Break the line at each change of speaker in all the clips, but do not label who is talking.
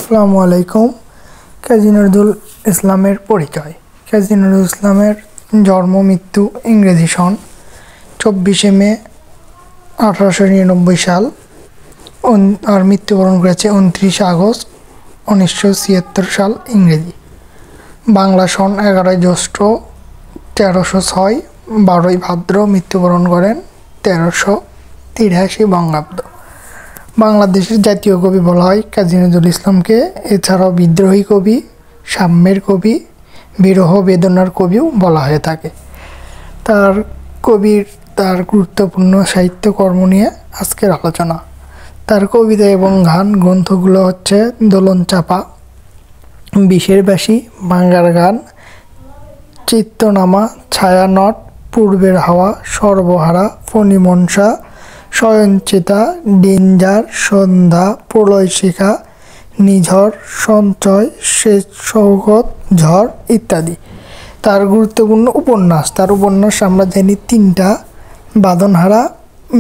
আসসালামু আলাইকুম। কাজী নজরুল ইসলামের পরিচয়। কাজী নজরুল ইসলামের জন্ম মৃত্যু ইংরেজি সন 24শে মে 1899 সাল আর মৃত্যুবরণ করেছে 29 আগস্ট 1976 সাল ইংরেজি। বাংলা সন 11 জ্যৈষ্ঠ 1306, 12 ভাদ্র মৃত্যুবরণ করেন 1383 বঙ্গাব্দ। বাংলাদেশের জাতীয় কবি বলা হয় কাজী নজরুল ইসলামকে। এছাড়াও বিদ্রোহী কবি, সাম্যের কবি, বিরহ বেদনার কবিও বলা হয়ে থাকে। তার গুরুত্বপূর্ণ সাহিত্যকর্ম নিয়ে আজকের আলোচনা। তার কবিতা এবং গান গ্রন্থগুলো হচ্ছে দোলন চাপা, বিষের বাসি, বাংলার গান, চিত্তনামা, ছায়ানট, পূর্বের হাওয়া, সর্বহারা, ফণিমনসা, শয়নচিতা, ডেঞ্জার, সন্ধ্যা, প্রলয়শিখা, নিঝড়, সঞ্চয়, শেষ সৌগত, ঝড় ইত্যাদি। তার গুরুত্বপূর্ণ উপন্যাস। তার উপন্যাস আমরা জানি 3টা: বাঁধনহারা,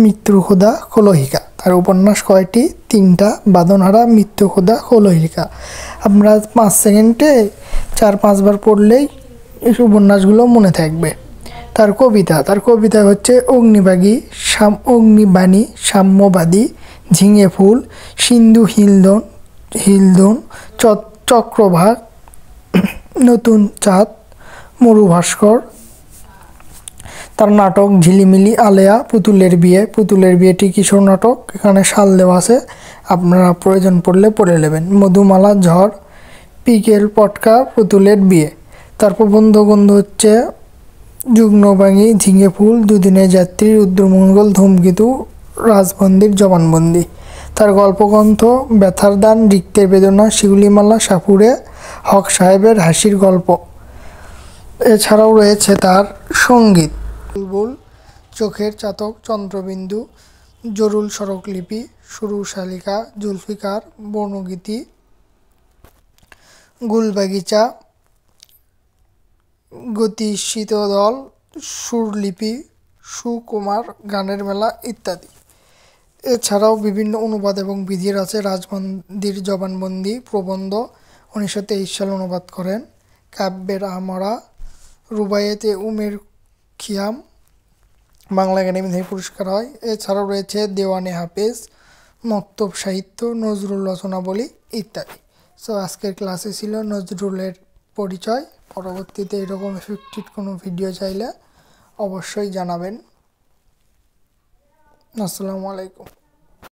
মৃত্যুক্ষুধা, কলহিকা। তার উপন্যাস কয়টি? 3টা: বাঁধনহারা, মৃত্যুক্ষুধা, কলহিকা। আমরা 5 সেকেন্ডে 4-5 বার পড়লেই এই উপন্যাসগুলো মনে থাকবে। তার কবিতা হচ্ছে অগ্নিবাণী, সাম্যবাদী, ঝিঙে ফুল, সিন্ধু হিলদোন, চক্রভাগ, নতুন চাঁদ, মরুভাস্কর। তার নাটক ঝিলিমিলি, আলেয়া, পুতুলের বিয়েটি কিশোর নাটক, এখানে সাল দেওয়া আছে, আপনারা প্রয়োজন পড়লে পড়ে নেবেন। মধুমালা, ঝড়, পিকেল পটকা, পুতুলের বিয়ে। তার প্রবন্ধ হচ্ছে যুগ্নবাণী, ঝিঙে ফুল, দুদিনের যাত্রী, রুদ্রমঙ্গল, ধূমকেতু, রাজবন্দির জবানবন্দি। তার গল্পগ্রন্থ ব্যথার দান, রিক্তের বেদনা, শিউলিমালা, সাপুড়ে, হক সাহেবের হাসির গল্প। এছাড়াও রয়েছে তার সঙ্গীত: বুলবুল, চোখের চাতক, চন্দ্রবিন্দু, জরুল স্বরলিপি, সুরশালিকা, জুলফিকার, বর্ণগীতি, গুলবাগিচা, গতিশীতদল, সুরলিপি, সুকুমার, গানের মেলা ইত্যাদি। এছাড়াও বিভিন্ন অনুবাদ এবং বিধির আছে। রাজবন্দির জবানবন্দি প্রবন্ধ 1923 সালে অনুবাদ করেন। কাব্যের আমরা, রুবায়েতে উমের খিয়াম, বাংলা একাডেমি থেকে পুরস্কার হয়। এছাড়াও রয়েছে দেওয়ানে হাফেজ, মক্তব সাহিত্য, নজরুল রচনাবলী ইত্যাদি। আজকের ক্লাসে ছিল নজরুলের পরিচয়। পরবর্তীতে এরকম এফেক্টেড কোনো ভিডিও চাইলে অবশ্যই জানাবেন। আসসালামু আলাইকুম।